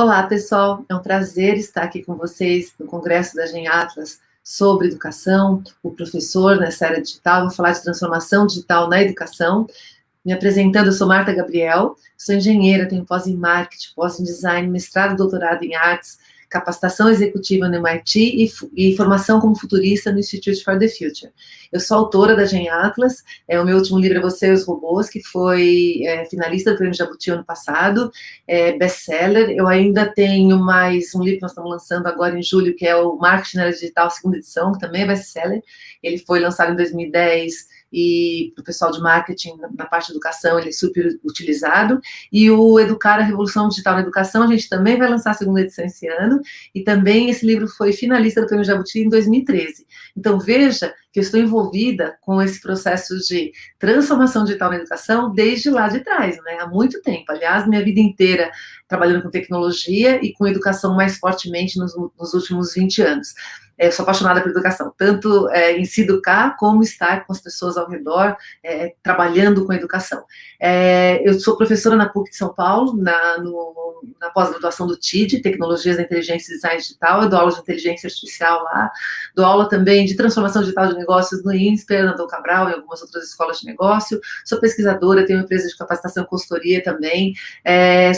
Olá, pessoal. É um prazer estar aqui com vocês no Congresso da Gen Atlas sobre educação, o professor nessa era digital. Vou falar de transformação digital na educação. Me apresentando, eu sou Marta Gabriel, sou engenheira, tenho pós em marketing, pós em design, mestrado e doutorado em artes, capacitação executiva no MIT e formação como futurista no Institute for the Future. Eu sou autora da Gen Atlas, o meu último livro é Você e os Robôs, que foi finalista do Prêmio Jabuti ano passado, best-seller. Eu ainda tenho mais um livro que nós estamos lançando agora em julho, que é o Marketing na Era Digital, segunda edição, que também é best-seller. Ele foi lançado em 2010, e para o pessoal de marketing, na parte de educação, ele é super utilizado, e o Educar a Revolução Digital na Educação, a gente também vai lançar a segunda edição esse ano, e também esse livro foi finalista do Prêmio Jabuti em 2013. Então, veja que eu estou envolvida com esse processo de transformação digital na educação desde lá de trás, né? Há muito tempo. Aliás, minha vida inteira trabalhando com tecnologia e com educação mais fortemente nos últimos 20 anos. Eu sou apaixonada por educação, tanto em se educar, como estar com as pessoas ao redor, trabalhando com educação. Eu sou professora na PUC de São Paulo, na pós-graduação do TID, Tecnologias da Inteligência e Design Digital. Eu dou aula de inteligência artificial lá, dou aula também de transformação digital de negócios no INSPER, na Dom Cabral e algumas outras escolas de negócio. Sou pesquisadora, tenho uma empresa de capacitação e consultoria também,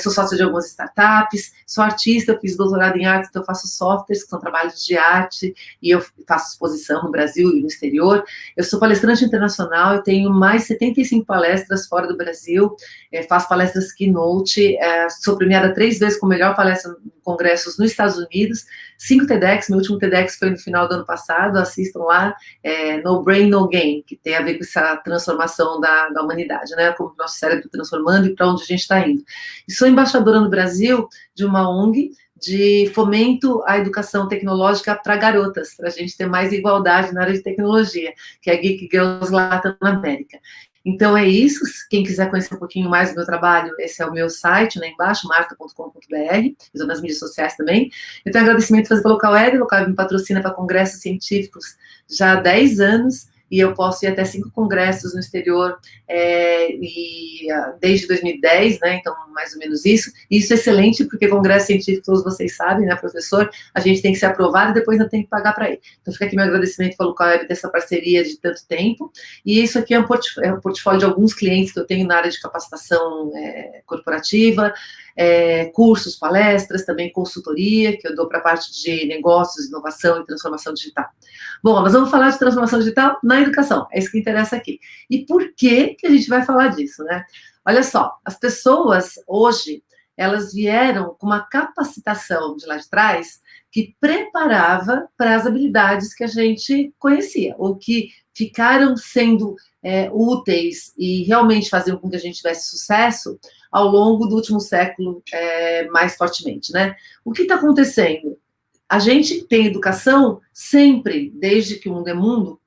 sou sócia de algumas startups, sou artista, eu fiz doutorado em artes, então eu faço softwares, que são trabalhos de arte, e eu faço exposição no Brasil e no exterior. Eu sou palestrante internacional, eu tenho mais de 75 palestras fora do Brasil, faço palestras keynote, sou premiada 3 vezes como melhor palestra em congressos nos Estados Unidos, 5 TEDx, meu último TEDx foi no final do ano passado, assistam lá, No Brain, No Gain, que tem a ver com essa transformação da humanidade, né, como o nosso cérebro transformando e para onde a gente está indo. E sou embaixadora no Brasil de uma ONG, de fomento à educação tecnológica para garotas, para a gente ter mais igualdade na área de tecnologia, que é a Geek Girls Latam América. Então é isso, quem quiser conhecer um pouquinho mais do meu trabalho, esse é o meu site, lá embaixo, marta.com.br, estou nas mídias sociais também. Eu tenho agradecimento a fazer pelo Localweb, o Localweb me patrocina para congressos científicos já há 10 anos, e eu posso ir até 5 congressos no exterior, desde 2010, né, então mais ou menos isso. E isso é excelente, porque congresso científico, todos vocês sabem, né, professor, a gente tem que ser aprovado e depois ainda tem que pagar para ir. Então fica aqui meu agradecimento pelo Localweb dessa parceria de tanto tempo, e isso aqui é um portfólio de alguns clientes que eu tenho na área de capacitação corporativa, cursos, palestras, também consultoria, que eu dou para a parte de negócios, inovação e transformação digital. Bom, nós vamos falar de transformação digital na educação, é isso que interessa aqui. E por que a gente vai falar disso, né? Olha só, as pessoas hoje, elas vieram com uma capacitação de lá de trás que preparava para as habilidades que a gente conhecia, ou que ficaram sendo úteis e realmente faziam com que a gente tivesse sucesso ao longo do último século mais fortemente, né? O que está acontecendo? A gente tem educação sempre, desde que o mundo é mundo,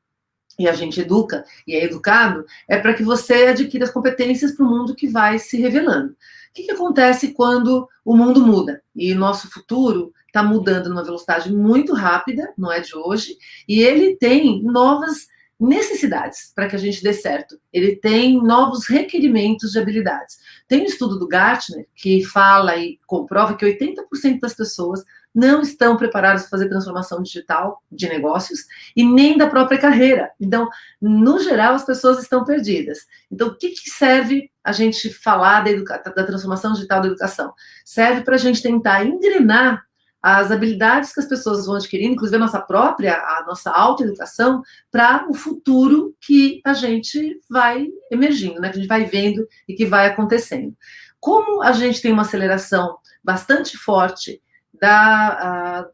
e a gente educa e é educado, é para que você adquira as competências para o mundo que vai se revelando. O que acontece quando o mundo muda? E o nosso futuro está mudando numa velocidade muito rápida, não é de hoje, e ele tem novas necessidades para que a gente dê certo. Ele tem novos requerimentos de habilidades. Tem um estudo do Gartner que fala e comprova que 80% das pessoas não estão preparadas para fazer transformação digital de negócios e nem da própria carreira. Então, no geral, as pessoas estão perdidas. Então, o que serve a gente falar da transformação digital da educação? Serve para a gente tentar engrenar as habilidades que as pessoas vão adquirindo, inclusive a nossa autoeducação, para o futuro que a gente vai emergindo, né? Que a gente vai vendo e que vai acontecendo. Como a gente tem uma aceleração bastante forte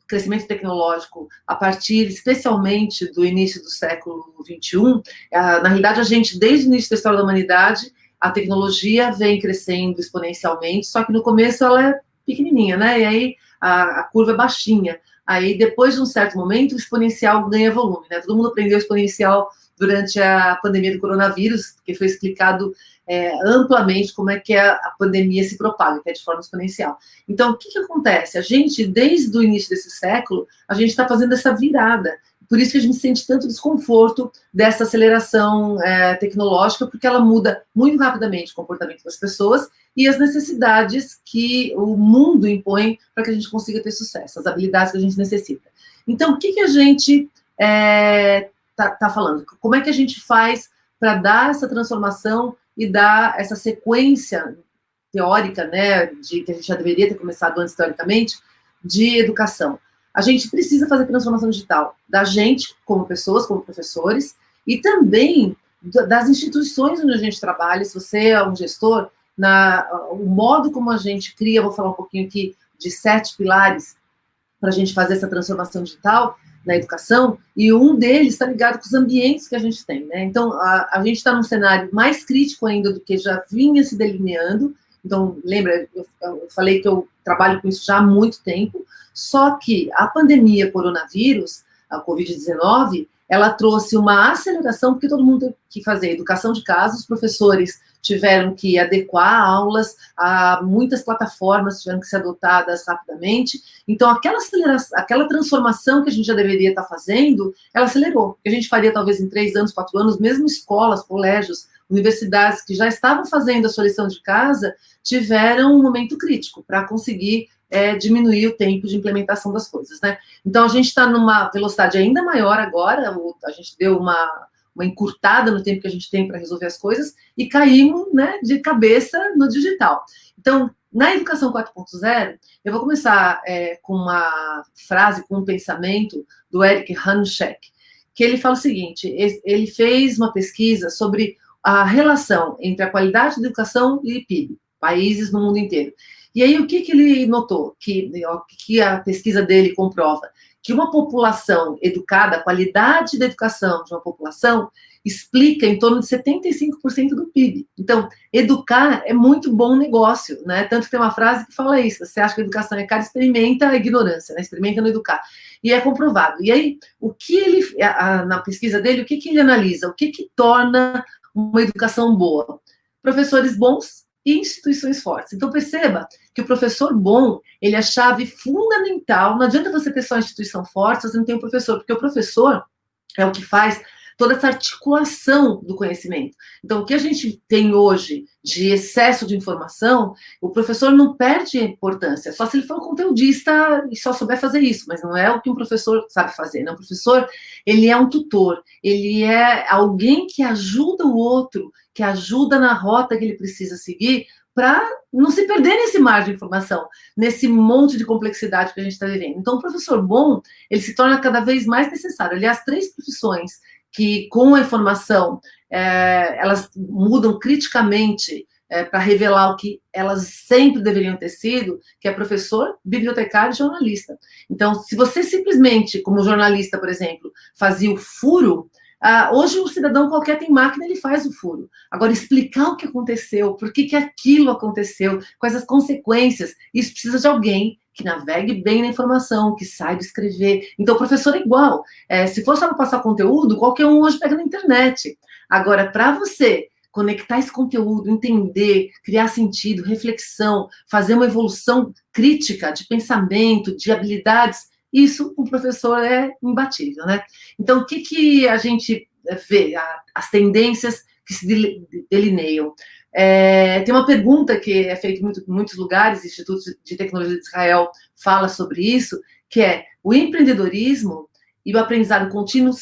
crescimento tecnológico a partir, especialmente, do início do século XXI, na realidade, a gente, desde o início da história da humanidade, a tecnologia vem crescendo exponencialmente, só que no começo ela é pequenininha, né? E aí a curva é baixinha. Aí, depois de um certo momento, o exponencial ganha volume, né? Todo mundo aprendeu exponencial durante a pandemia do coronavírus, porque foi explicado amplamente como é que a pandemia se propaga, que é de forma exponencial. Então, o que acontece? A gente, desde o início desse século, a gente está fazendo essa virada. por isso que a gente sente tanto desconforto dessa aceleração tecnológica, porque ela muda muito rapidamente o comportamento das pessoas e as necessidades que o mundo impõe para que a gente consiga ter sucesso, as habilidades que a gente necessita. Então, o que a gente está falando? Como é que a gente faz para dar essa transformação e dar essa sequência teórica, né, que a gente já deveria ter começado antes teoricamente, de educação? A gente precisa fazer transformação digital da gente, como pessoas, como professores, e também das instituições onde a gente trabalha. Se você é um gestor, o modo como a gente cria, vou falar um pouquinho aqui de 7 pilares para a gente fazer essa transformação digital na educação, e um deles está ligado com os ambientes que a gente tem, né? Então, a gente está num cenário mais crítico ainda do que já vinha se delineando. Então, lembra, eu falei que eu trabalho com isso já há muito tempo, só que a pandemia coronavírus, a Covid-19, ela trouxe uma aceleração, porque todo mundo teve que fazer educação de casa, os professores tiveram que adequar aulas, muitas plataformas tiveram que ser adotadas rapidamente. Então, aquela transformação que a gente já deveria estar fazendo, ela acelerou. A gente faria talvez em 3 anos, 4 anos, mesmo escolas, colégios, universidades que já estavam fazendo a sua lição de casa, tiveram um momento crítico para conseguir diminuir o tempo de implementação das coisas, né? Então, a gente está numa velocidade ainda maior agora, a gente deu uma encurtada no tempo que a gente tem para resolver as coisas e caímos, né, de cabeça no digital. Então, na Educação 4.0, eu vou começar com uma frase, com um pensamento do Eric Hanushek, que ele fala o seguinte: ele fez uma pesquisa sobre a relação entre a qualidade da educação e PIB, países no mundo inteiro. E aí, o que ele notou? Que a pesquisa dele comprova? Que uma população educada, a qualidade da educação de uma população, explica em torno de 75% do PIB. Então, educar é muito bom negócio, né? Tanto que tem uma frase que fala isso: você acha que a educação é cara, experimenta a ignorância, né? Experimenta não educar. E é comprovado. E aí, na pesquisa dele, o que ele analisa? O que torna uma educação boa? Professores bons e instituições fortes. Então, perceba que o professor bom, ele é a chave fundamental. Não adianta você ter só uma instituição forte se você não tem um professor, porque o professor é o que faz toda essa articulação do conhecimento. Então, o que a gente tem hoje de excesso de informação, o professor não perde importância, só se ele for um conteudista e só souber fazer isso, mas não é o que um professor sabe fazer, né? O professor, ele é um tutor, ele é alguém que ajuda o outro, que ajuda na rota que ele precisa seguir, para não se perder nesse mar de informação, nesse monte de complexidade que a gente está vivendo. Então, o professor bom, ele se torna cada vez mais necessário. Aliás, 3 profissões que, com a informação, elas mudam criticamente para revelar o que elas sempre deveriam ter sido, que é professor, bibliotecário e jornalista. Então, se você simplesmente, como jornalista, por exemplo, fazia o furo, hoje o cidadão qualquer tem máquina, ele faz o furo. Agora, explicar o que aconteceu, por que aquilo aconteceu, quais as consequências, isso precisa de alguém que navegue bem na informação, que saiba escrever. Então, o professor é igual. Se for só para passar conteúdo, qualquer um hoje pega na internet. Agora, para você conectar esse conteúdo, entender, criar sentido, reflexão, fazer uma evolução crítica de pensamento, de habilidades, isso o professor é imbatível, né? Então, o que a gente vê? As tendências que se delineiam. Tem uma pergunta que é feita em muitos lugares, Instituto de Tecnologia de Israel fala sobre isso, que é: o empreendedorismo e o aprendizado contínuo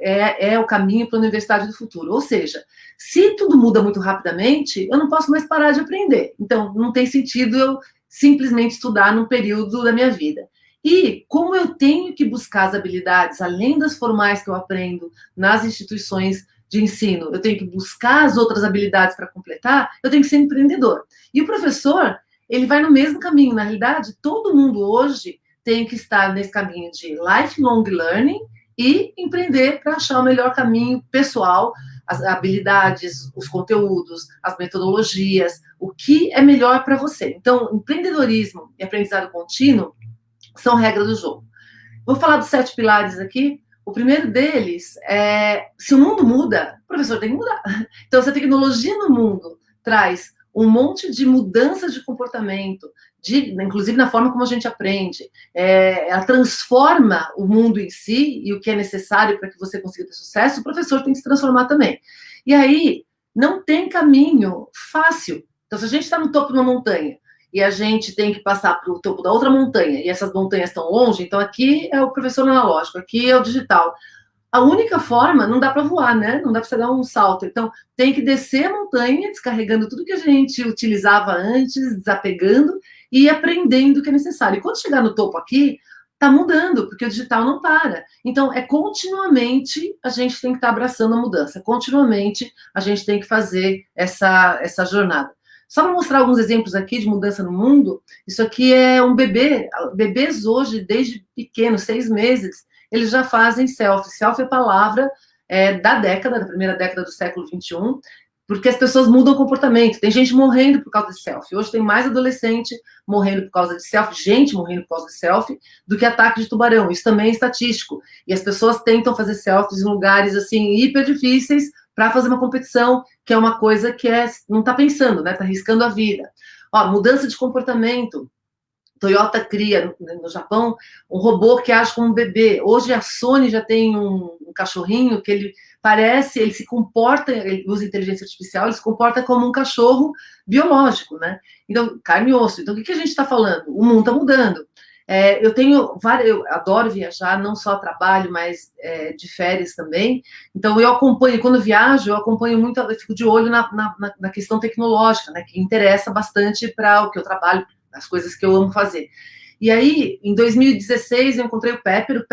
é o caminho para a universidade do futuro. Ou seja, se tudo muda muito rapidamente, eu não posso mais parar de aprender. Então, não tem sentido eu simplesmente estudar num período da minha vida. E como eu tenho que buscar as habilidades, além das formais que eu aprendo nas instituições de ensino, eu tenho que buscar as outras habilidades para completar, eu tenho que ser empreendedor. E o professor, ele vai no mesmo caminho. Na realidade, todo mundo hoje tem que estar nesse caminho de lifelong learning e empreender para achar o melhor caminho pessoal, as habilidades, os conteúdos, as metodologias, o que é melhor para você. Então, empreendedorismo e aprendizado contínuo são regras do jogo. Vou falar dos 7 pilares aqui. O primeiro deles é: se o mundo muda, o professor tem que mudar. Então, se a tecnologia no mundo traz um monte de mudanças de comportamento, inclusive na forma como a gente aprende. Ela transforma o mundo em si e o que é necessário para que você consiga ter sucesso, o professor tem que se transformar também. E aí, não tem caminho fácil. Então, se a gente está no topo de uma montanha e a gente tem que passar para o topo da outra montanha, e essas montanhas estão longe, então aqui é o professor analógico, aqui é o digital. A única forma, não dá para voar, né? Não dá para você dar um salto. Então, tem que descer a montanha, descarregando tudo que a gente utilizava antes, desapegando e aprendendo o que é necessário. E quando chegar no topo aqui, está mudando, porque o digital não para. Então, continuamente a gente tem que estar abraçando a mudança, continuamente a gente tem que fazer essa jornada. Só para mostrar alguns exemplos aqui de mudança no mundo, isso aqui é um bebê. Bebês hoje, desde pequenos, 6 meses, eles já fazem selfie. Selfie é a palavra da primeira década do século XXI, porque as pessoas mudam o comportamento. Tem gente morrendo por causa de selfie. Hoje tem mais adolescente morrendo por causa de selfie, gente morrendo por causa de selfie, do que ataque de tubarão. Isso também é estatístico. E as pessoas tentam fazer selfies em lugares, assim, hiper difíceis para fazer uma competição, que é uma coisa que não está pensando, né? Está arriscando a vida. Ó, mudança de comportamento. Toyota cria, no Japão, um robô que age como um bebê. Hoje a Sony já tem um cachorrinho que ele se comporta, ele usa inteligência artificial, ele se comporta como um cachorro biológico, né? Então, carne e osso. Então, o que a gente está falando? O mundo está mudando. Eu adoro viajar, não só a trabalho, mas de férias também. Então, eu acompanho, quando viajo, eu acompanho muito, eu fico de olho na questão tecnológica, né? Que interessa bastante para o que eu trabalho, as coisas que eu amo fazer. E aí, em 2016, eu encontrei o Pepper. O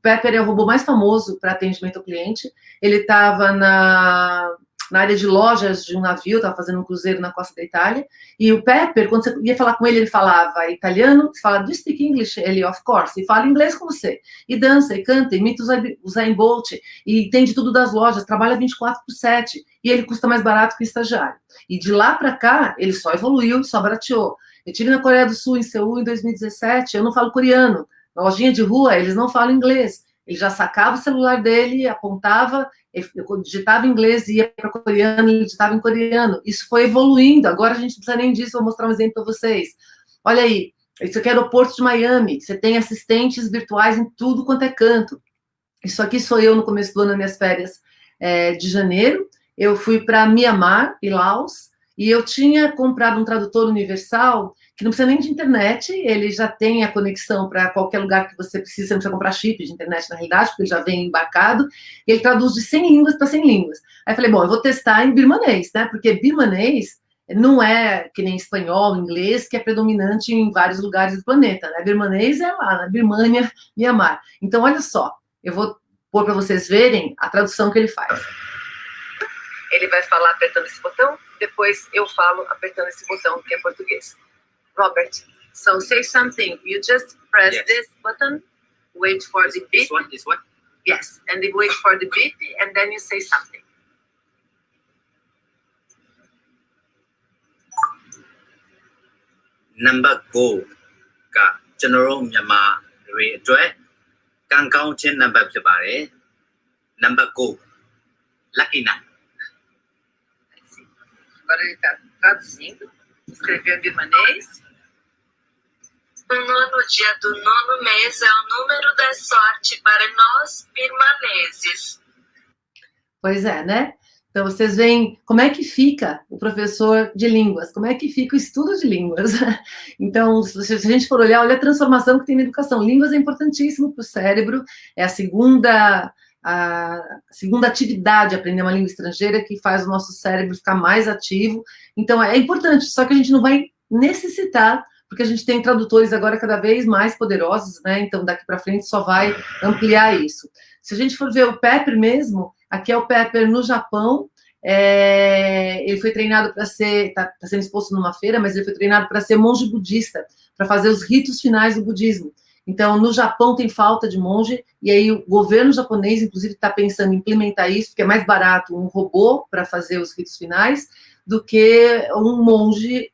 Pepper é o robô mais famoso para atendimento ao cliente. Ele estava na área de lojas de um navio, estava fazendo um cruzeiro na costa da Itália. E o Pepper, quando você ia falar com ele, ele falava italiano. Você fala, do you speak English? Ele, of course. E fala inglês com você. E dança, e canta, imita o Usain Bolt. E entende tudo das lojas, trabalha 24/7. E ele custa mais barato que o estagiário. E de lá para cá, ele só evoluiu, só barateou. Eu estive na Coreia do Sul, em Seul, em 2017, eu não falo coreano. Na lojinha de rua, eles não falam inglês. Ele já sacava o celular dele, apontava, eu digitava em inglês, ia para coreano, ele digitava em coreano. Isso foi evoluindo. Agora a gente não precisa nem disso, vou mostrar um exemplo para vocês. Olha aí, isso aqui é o aeroporto de Miami. Você tem assistentes virtuais em tudo quanto é canto. Isso aqui sou eu no começo do ano, nas minhas férias de janeiro. Eu fui para Mianmar e Laos, e eu tinha comprado um tradutor universal, que não precisa nem de internet, ele já tem a conexão para qualquer lugar que você precisa, você não precisa comprar chip de internet, na realidade, porque ele já vem embarcado, e ele traduz de 100 línguas para 100 línguas. Aí eu falei, bom, eu vou testar em birmanês, né, porque birmanês não é que nem espanhol, inglês, que é predominante em vários lugares do planeta, né, birmanês é lá, na Birmânia, Mianmar. Então, olha só, eu vou pôr para vocês verem a tradução que ele faz. Ele vai falar apertando esse botão, depois eu falo apertando esse botão, que é português. Robert, so say something. You just press this button, wait for the beep. This one? Yes, and then wait for the beep, and then you say something. Number 9 ကကျွန်တော်တို့မြန်မာတွေအတွက်ကံကောင်းခြင်းနံပါတ်ဖြစ်ပါတယ် Number 9 Lucky number. Agora ele está traduzindo, escreveu em birmanês. O nono dia do nono mês é o número da sorte para nós birmaneses. Pois é, né? Então, vocês veem como é que fica o professor de línguas, como é que fica o estudo de línguas. Então, se a gente for olhar, olha a transformação que tem na educação. Línguas é importantíssimo para o cérebro, é a segunda atividade, aprender uma língua estrangeira, que faz o nosso cérebro ficar mais ativo. Então, é importante, só que a gente não vai necessitar, porque a gente tem tradutores agora cada vez mais poderosos, né? Então, daqui para frente só vai ampliar isso. Se a gente for ver o Pepper mesmo, aqui é o Pepper no Japão, ele foi treinado para ser, está sendo exposto numa feira, mas ele foi treinado para ser monge budista, para fazer os ritos finais do budismo. Então, no Japão tem falta de monge, e aí o governo japonês, inclusive, está pensando em implementar isso, porque é mais barato um robô para fazer os ritos finais do que um monge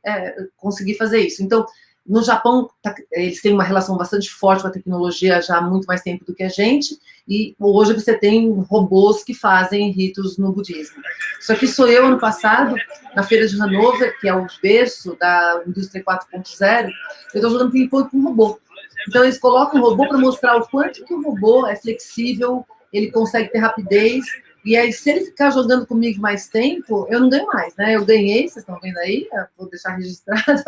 conseguir fazer isso. Então, No Japão, eles têm uma relação bastante forte com a tecnologia já há muito mais tempo do que a gente, e hoje você tem robôs que fazem ritos no budismo. Isso aqui sou eu, ano passado, na feira de Hannover, que é o berço da indústria 4.0, eu estou jogando ping-pong com um robô. Então, eles colocam o robô para mostrar o quanto que o robô é flexível, ele consegue ter rapidez, e aí, se ele ficar jogando comigo mais tempo, eu não ganho mais, né? Eu ganhei, vocês estão vendo aí, vou deixar registrado,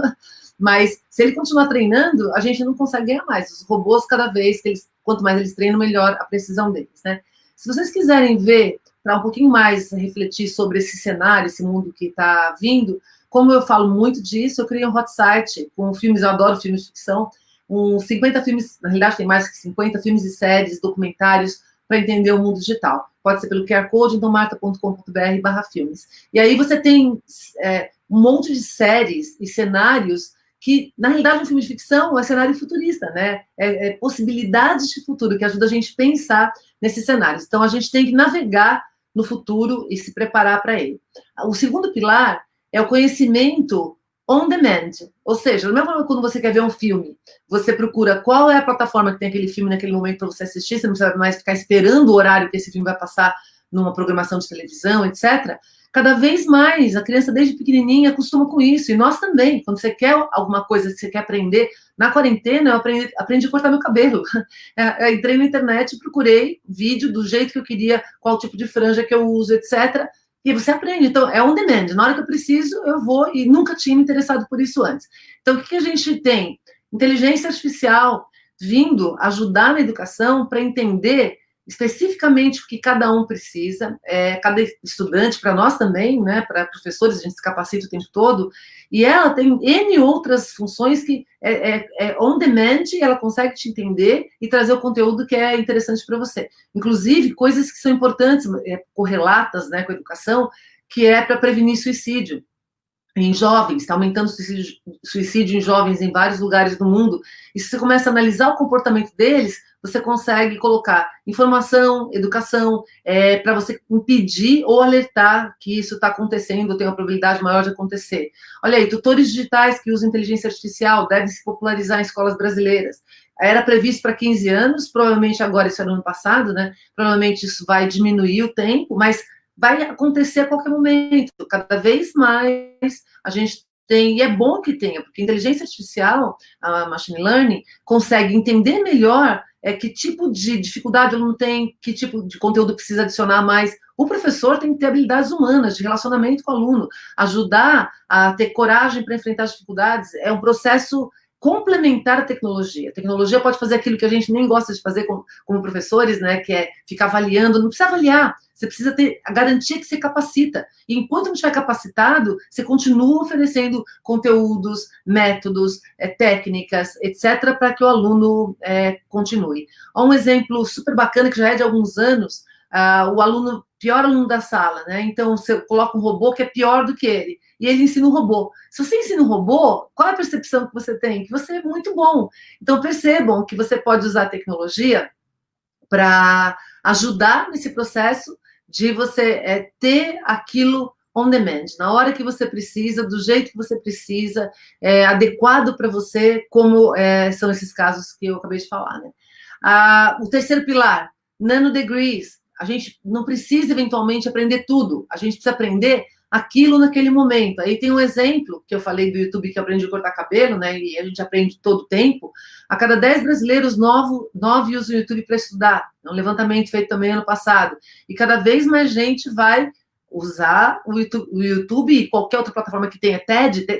mas se ele continuar treinando, a gente não consegue ganhar mais. Os robôs, cada vez que eles, quanto mais eles treinam, melhor a precisão deles, né? Se vocês quiserem ver, para um pouquinho mais refletir sobre esse cenário, esse mundo que está vindo, como eu falo muito disso, eu criei um hot site com filmes, eu adoro filmes de ficção, 50 filmes, na realidade tem mais que 50 filmes e séries, documentários, para entender o mundo digital. Pode ser pelo QR Code, então marta.com.br/filmes. E aí você tem um monte de séries e cenários que, na realidade, um filme de ficção é cenário futurista, né? É possibilidades de futuro que ajuda a gente a pensar nesses cenários. Então, a gente tem que navegar no futuro e se preparar para ele. O segundo pilar é o conhecimento on demand, ou seja, não é quando você quer ver um filme, você procura qual é a plataforma que tem aquele filme naquele momento para você assistir, você não precisa mais ficar esperando o horário que esse filme vai passar numa programação de televisão, etc. Cada vez mais, a criança desde pequenininha acostuma com isso, e nós também, quando você quer alguma coisa que você quer aprender, na quarentena eu aprendi a cortar meu cabelo, eu entrei na internet e procurei vídeo do jeito que eu queria, qual tipo de franja que eu uso, etc., e você aprende. Então, é on demand. Na hora que eu preciso, eu vou, e nunca tinha me interessado por isso antes. Então, o que a gente tem? Inteligência artificial vindo ajudar na educação para entender especificamente o que cada um precisa, cada estudante, para nós também, né, para professores, a gente se capacita o tempo todo, e ela tem N outras funções que é on demand, e ela consegue te entender e trazer o conteúdo que é interessante para você. Inclusive, coisas que são importantes, correlatas, né, com a educação, que é para prevenir suicídio em jovens, está aumentando o suicídio em jovens em vários lugares do mundo, e se você começa a analisar o comportamento deles, você consegue colocar informação, educação, para você impedir ou alertar que isso está acontecendo, ou tem uma probabilidade maior de acontecer. Olha aí, tutores digitais que usam inteligência artificial devem se popularizar em escolas brasileiras. Era previsto para 15 anos, provavelmente agora, isso era no ano passado, né? Provavelmente isso vai diminuir o tempo, mas vai acontecer a qualquer momento. Cada vez mais a gente tem, e é bom que tenha, porque a inteligência artificial, a machine learning, consegue entender melhor que tipo de dificuldade o aluno tem, que tipo de conteúdo precisa adicionar mais. O professor tem que ter habilidades humanas, de relacionamento com o aluno, ajudar a ter coragem para enfrentar as dificuldades. É um processo complementar à tecnologia. A tecnologia pode fazer aquilo que a gente nem gosta de fazer como professores, né, que é ficar avaliando. Não precisa avaliar, você precisa ter a garantia que você capacita. E enquanto não estiver capacitado, você continua oferecendo conteúdos, métodos, técnicas, etc., para que o aluno continue. Um exemplo super bacana, que já é de alguns anos, o aluno, pior aluno da sala, né? Então, você coloca um robô que é pior do que ele, e ele ensina um robô. Se você ensina um robô, qual é a percepção que você tem? Que você é muito bom. Então, percebam que você pode usar a tecnologia para ajudar nesse processo de você ter aquilo on demand, na hora que você precisa, do jeito que você precisa, adequado para você, como são esses casos que eu acabei de falar, né? O terceiro pilar, nanodegrees. A gente não precisa, eventualmente, aprender tudo. A gente precisa aprender aquilo naquele momento. Aí tem um exemplo que eu falei do YouTube, que eu aprendi a cortar cabelo, né? E a gente aprende todo o tempo. A cada 10 brasileiros, 9 usam o YouTube para estudar. É um levantamento feito também ano passado. E cada vez mais gente vai usar o YouTube e qualquer outra plataforma que tenha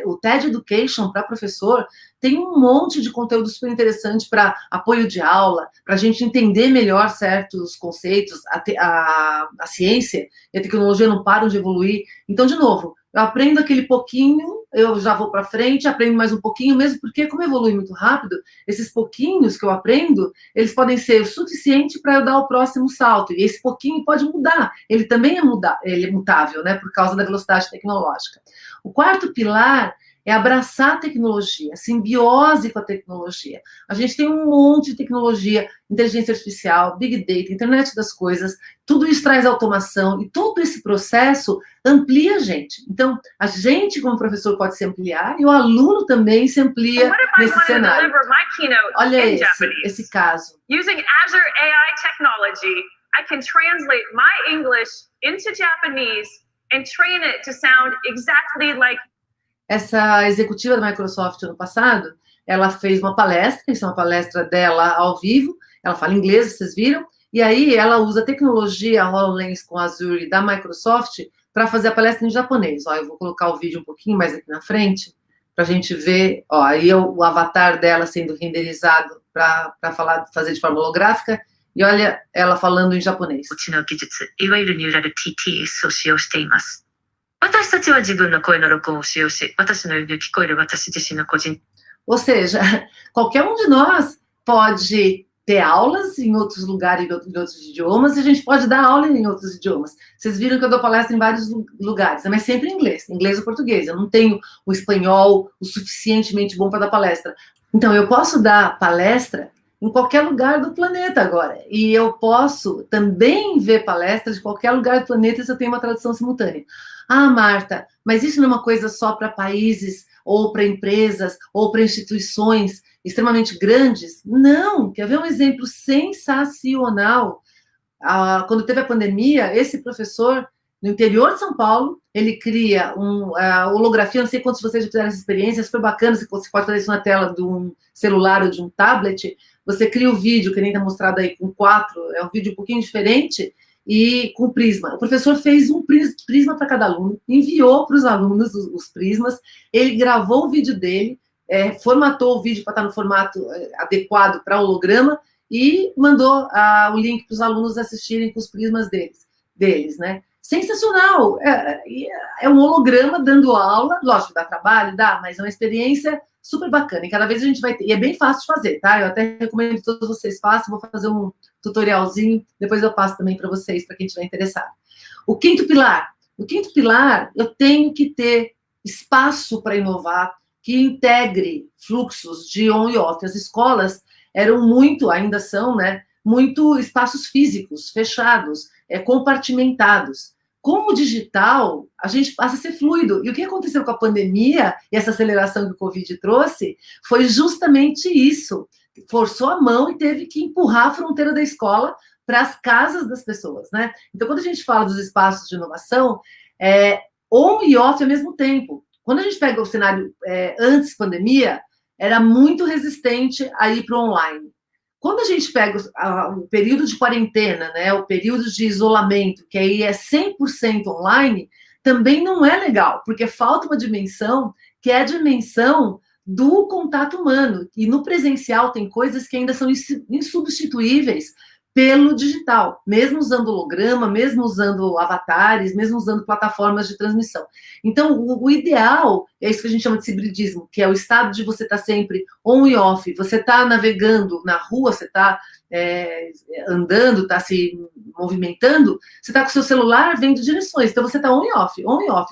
o TED Education para professor, tem um monte de conteúdo super interessante para apoio de aula, para a gente entender melhor certos conceitos, a ciência e a tecnologia não param de evoluir. Então, de novo, eu aprendo aquele pouquinho, eu já vou para frente, aprendo mais um pouquinho, mesmo porque, como evolui muito rápido, esses pouquinhos que eu aprendo, eles podem ser o suficiente para eu dar o próximo salto, e esse pouquinho pode mudar, ele também ele é mutável, né, por causa da velocidade tecnológica. O quarto pilar é abraçar a tecnologia, a simbiose com a tecnologia. A gente tem um monte de tecnologia, inteligência artificial, Big Data, internet das coisas, tudo isso traz automação e todo esse processo amplia a gente. Então, a gente, como professor, pode se ampliar e o aluno também se amplia nesse cenário. Olha esse caso. Using Azure AI technology, I can translate my English into Japanese and train it to sound exactly like. Essa executiva da Microsoft ano passado, ela fez uma palestra, isso é uma palestra dela ao vivo, ela fala inglês, vocês viram, e aí ela usa a tecnologia HoloLens com Azure da Microsoft para fazer a palestra em japonês. Ó, eu vou colocar o vídeo um pouquinho mais aqui na frente, para a gente ver, ó, aí é o avatar dela sendo renderizado para fazer de forma holográfica, e olha ela falando em japonês. Ou seja, qualquer um de nós pode ter aulas em outros lugares, em outros idiomas, e a gente pode dar aula em outros idiomas. Vocês viram que eu dou palestra em vários lugares, mas sempre em inglês ou português. Eu não tenho o espanhol o suficientemente bom para dar palestra. Então, eu posso dar palestra em qualquer lugar do planeta agora. E eu posso também ver palestras de qualquer lugar do planeta se eu tenho uma tradução simultânea. Ah, Marta, mas isso não é uma coisa só para países, ou para empresas, ou para instituições extremamente grandes? Não, quer ver um exemplo sensacional? Quando teve a pandemia, esse professor, no interior de São Paulo, ele cria holografia, não sei quantos de vocês já fizeram essa experiência, é super bacana, você pode fazer isso na tela de um celular ou de um tablet, você cria o vídeo, que nem está mostrado aí com 4, é um vídeo um pouquinho diferente, e com prisma. O professor fez um prisma para cada aluno, enviou para os alunos os prismas, ele gravou o vídeo dele, formatou o vídeo para estar no formato adequado para holograma e mandou o link para os alunos assistirem com os prismas deles, né? Sensacional! É um holograma dando aula, lógico, dá trabalho, mas é uma experiência super bacana, e cada vez a gente vai ter, e é bem fácil de fazer, tá? Eu até recomendo que todos vocês façam, vou fazer um tutorialzinho, depois eu passo também para vocês, para quem estiver interessado. O quinto pilar, eu tenho que ter espaço para inovar, que integre fluxos de on e off. As escolas eram muito, ainda são, né, muito espaços físicos, fechados, compartimentados. Com o digital, a gente passa a ser fluido. E o que aconteceu com a pandemia e essa aceleração que o Covid trouxe foi justamente isso. Forçou a mão e teve que empurrar a fronteira da escola para as casas das pessoas, né? Então, quando a gente fala dos espaços de inovação, on e off ao mesmo tempo. Quando a gente pega o cenário antes pandemia, era muito resistente a ir para o online. Quando a gente pega o período de quarentena, né, o período de isolamento, que aí é 100% online, também não é legal, porque falta uma dimensão, que é a dimensão do contato humano. E no presencial tem coisas que ainda são insubstituíveis pelo digital, mesmo usando holograma, mesmo usando avatares, mesmo usando plataformas de transmissão. Então, o ideal é isso que a gente chama de hibridismo, que é o estado de você estar sempre on e off, você está navegando na rua, você está andando, está se movimentando, você está com o seu celular vendo direções, então você está on e off,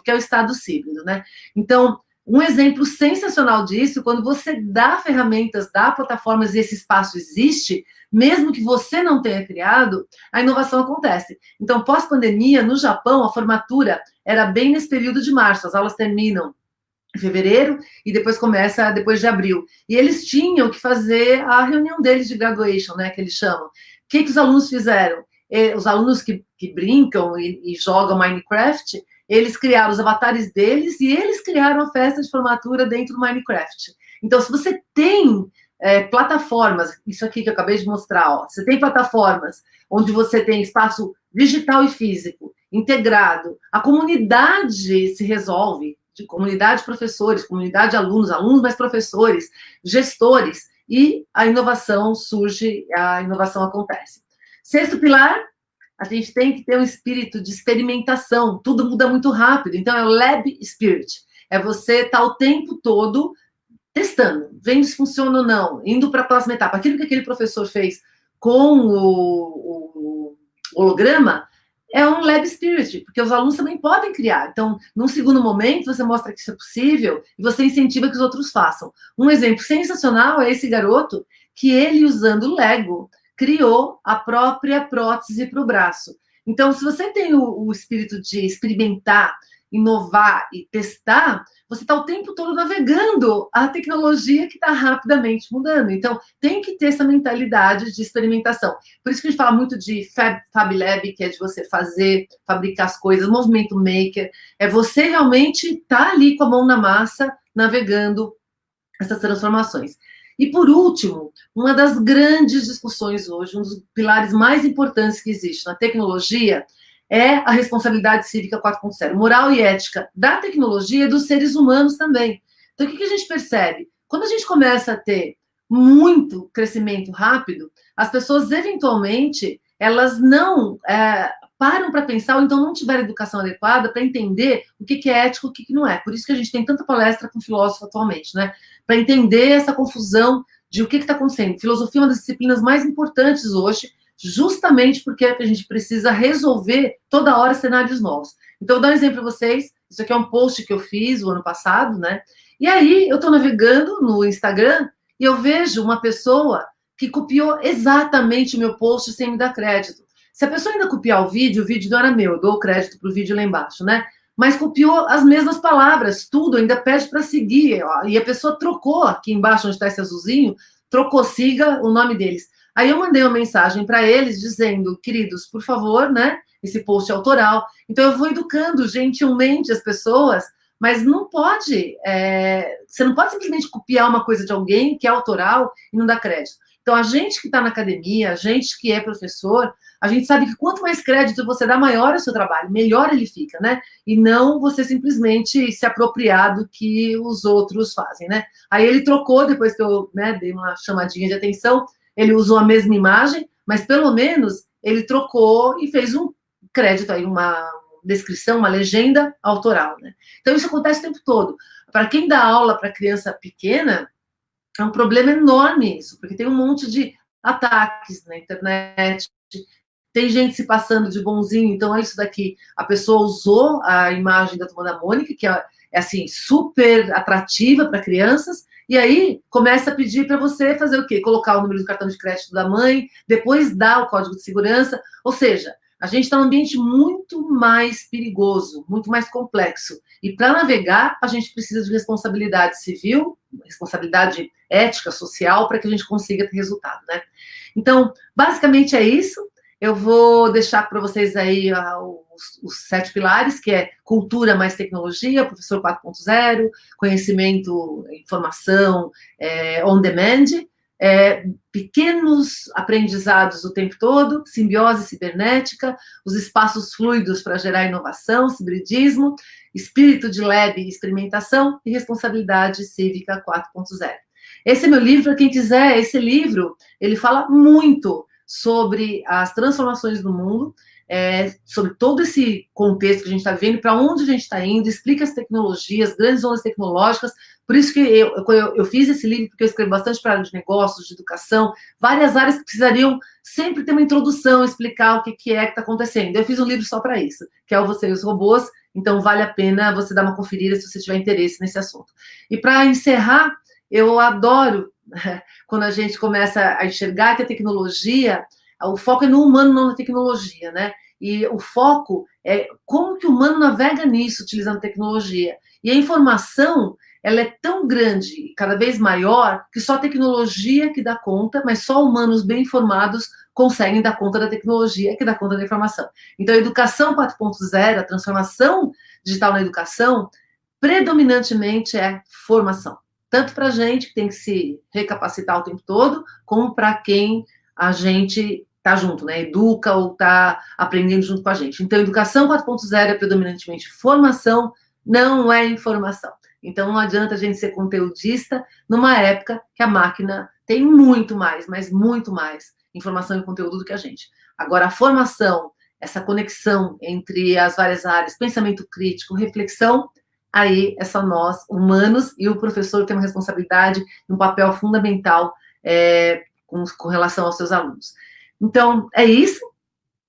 que é o estado híbrido, né? Então, um exemplo sensacional disso, quando você dá ferramentas, dá plataformas e esse espaço existe, mesmo que você não tenha criado, a inovação acontece. Então, pós-pandemia, no Japão, a formatura era bem nesse período de março, as aulas terminam em fevereiro e depois começa depois de abril. E eles tinham que fazer a reunião deles de graduation, né, que eles chamam. O que os alunos fizeram? Os alunos que brincam e jogam Minecraft, eles criaram os avatares deles e eles criaram a festa de formatura dentro do Minecraft. Então, se você tem plataformas, isso aqui que eu acabei de mostrar, ó, você tem plataformas onde você tem espaço digital e físico integrado, a comunidade se resolve, de comunidade de professores, comunidade de alunos, alunos mais professores, gestores, e a inovação surge, a inovação acontece. Sexto pilar, a gente tem que ter um espírito de experimentação, tudo muda muito rápido, então é o lab spirit, é você estar o tempo todo testando, vendo se funciona ou não, indo para a próxima etapa. Aquilo que aquele professor fez com o holograma, é um lab spirit, porque os alunos também podem criar. Então, num segundo momento, você mostra que isso é possível e você incentiva que os outros façam. Um exemplo sensacional é esse garoto que ele, usando Lego, criou a própria prótese para o braço. Então, se você tem o espírito de experimentar, inovar e testar, você está o tempo todo navegando a tecnologia que está rapidamente mudando. Então, tem que ter essa mentalidade de experimentação. Por isso que a gente fala muito de Fab Lab, que é de você fazer, fabricar as coisas, movimento maker, é você realmente estar ali com a mão na massa, navegando essas transformações. E, por último, uma das grandes discussões hoje, um dos pilares mais importantes que existe na tecnologia, é a responsabilidade cívica 4.0, moral e ética da tecnologia e dos seres humanos também. Então, o que a gente percebe? Quando a gente começa a ter muito crescimento rápido, as pessoas, eventualmente, elas não param para pensar, ou então não tiveram educação adequada para entender o que é ético e o que não é. Por isso que a gente tem tanta palestra com filósofo atualmente, né? Para entender essa confusão de o que está acontecendo. Filosofia é uma das disciplinas mais importantes hoje, justamente porque a gente precisa resolver toda hora cenários novos. Então, eu vou dar um exemplo para vocês. Isso aqui é um post que eu fiz o ano passado, né? E aí, eu estou navegando no Instagram e eu vejo uma pessoa que copiou exatamente o meu post sem me dar crédito. Se a pessoa ainda copiar o vídeo não era meu, eu dou o crédito para o vídeo lá embaixo, né? Mas copiou as mesmas palavras, tudo, ainda pede para seguir. Ó, e a pessoa trocou aqui embaixo, onde está esse azulzinho, trocou, siga o nome deles. Aí eu mandei uma mensagem para eles dizendo, queridos, por favor, né? Esse post é autoral. Então eu vou educando gentilmente as pessoas, mas não pode, você não pode simplesmente copiar uma coisa de alguém que é autoral e não dar crédito. Então a gente que está na academia, a gente que é professor, a gente sabe que quanto mais crédito você dá, maior é o seu trabalho, melhor ele fica, né? E não você simplesmente se apropriar do que os outros fazem, né? Aí ele trocou, depois que eu, né, dei uma chamadinha de atenção, ele usou a mesma imagem, mas pelo menos ele trocou e fez um crédito aí, uma descrição, uma legenda autoral, né? Então isso acontece o tempo todo. Para quem dá aula para criança pequena, é um problema enorme isso, porque tem um monte de ataques na internet, tem gente se passando de bonzinho, então é isso daqui. A pessoa usou a imagem da Turma da Mônica, que é assim, super atrativa para crianças, e aí começa a pedir para você fazer o quê? Colocar o número do cartão de crédito da mãe, depois dar o código de segurança, ou seja, a gente está num ambiente muito mais perigoso, muito mais complexo. E para navegar, a gente precisa de responsabilidade civil, responsabilidade ética, social, para que a gente consiga ter resultado, né? Então, basicamente é isso. Eu vou deixar para vocês aí os 7 pilares, que é cultura mais tecnologia, professor 4.0, conhecimento, informação on demand, pequenos aprendizados o tempo todo, simbiose cibernética, os espaços fluidos para gerar inovação, hibridismo, espírito de lab e experimentação e responsabilidade cívica 4.0. Esse é meu livro, para quem quiser, esse livro, ele fala muito sobre as transformações do mundo, sobre todo esse contexto que a gente está vivendo, para onde a gente está indo, explica as tecnologias, grandes ondas tecnológicas. Por isso que eu fiz esse livro, porque eu escrevo bastante para a área de negócios, de educação, várias áreas que precisariam sempre ter uma introdução, explicar o que está acontecendo. Eu fiz um livro só para isso, que é o Você e os Robôs, então vale a pena você dar uma conferida se você tiver interesse nesse assunto. E para encerrar, eu adoro quando a gente começa a enxergar que a tecnologia, o foco é no humano, não na tecnologia, né? E o foco é como que o humano navega nisso, utilizando tecnologia. E a informação, ela é tão grande, cada vez maior, que só a tecnologia que dá conta, mas só humanos bem informados conseguem dar conta da tecnologia, que dá conta da informação. Então, a educação 4.0, a transformação digital na educação, predominantemente é formação. Tanto para a gente, que tem que se recapacitar o tempo todo, como para quem a gente está junto, né? Educa ou está aprendendo junto com a gente. Então, educação 4.0 é predominantemente formação, não é informação. Então, não adianta a gente ser conteudista numa época que a máquina tem muito mais, mas muito mais informação e conteúdo do que a gente. Agora, a formação, essa conexão entre as várias áreas, pensamento crítico, reflexão, aí é só nós, humanos, e o professor tem uma responsabilidade, um papel fundamental com relação aos seus alunos. Então, é isso.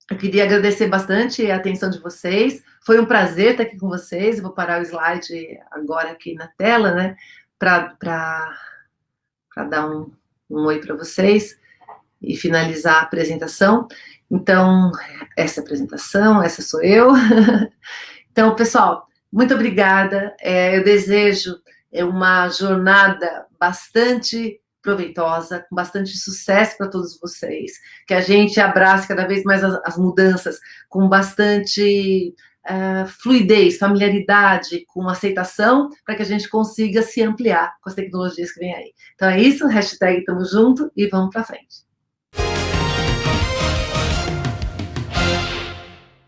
Eu queria agradecer bastante a atenção de vocês. Foi um prazer estar aqui com vocês. Eu vou parar o slide agora aqui na tela, né? Para dar um oi para vocês e finalizar a apresentação. Então, essa é a apresentação, essa sou eu. Então, pessoal, muito obrigada. Eu desejo uma jornada bastante proveitosa, com bastante sucesso para todos vocês, que a gente abrace cada vez mais as mudanças com bastante fluidez, familiaridade, com aceitação, para que a gente consiga se ampliar com as tecnologias que vem aí. Então é isso, hashtag tamo junto e vamos para frente.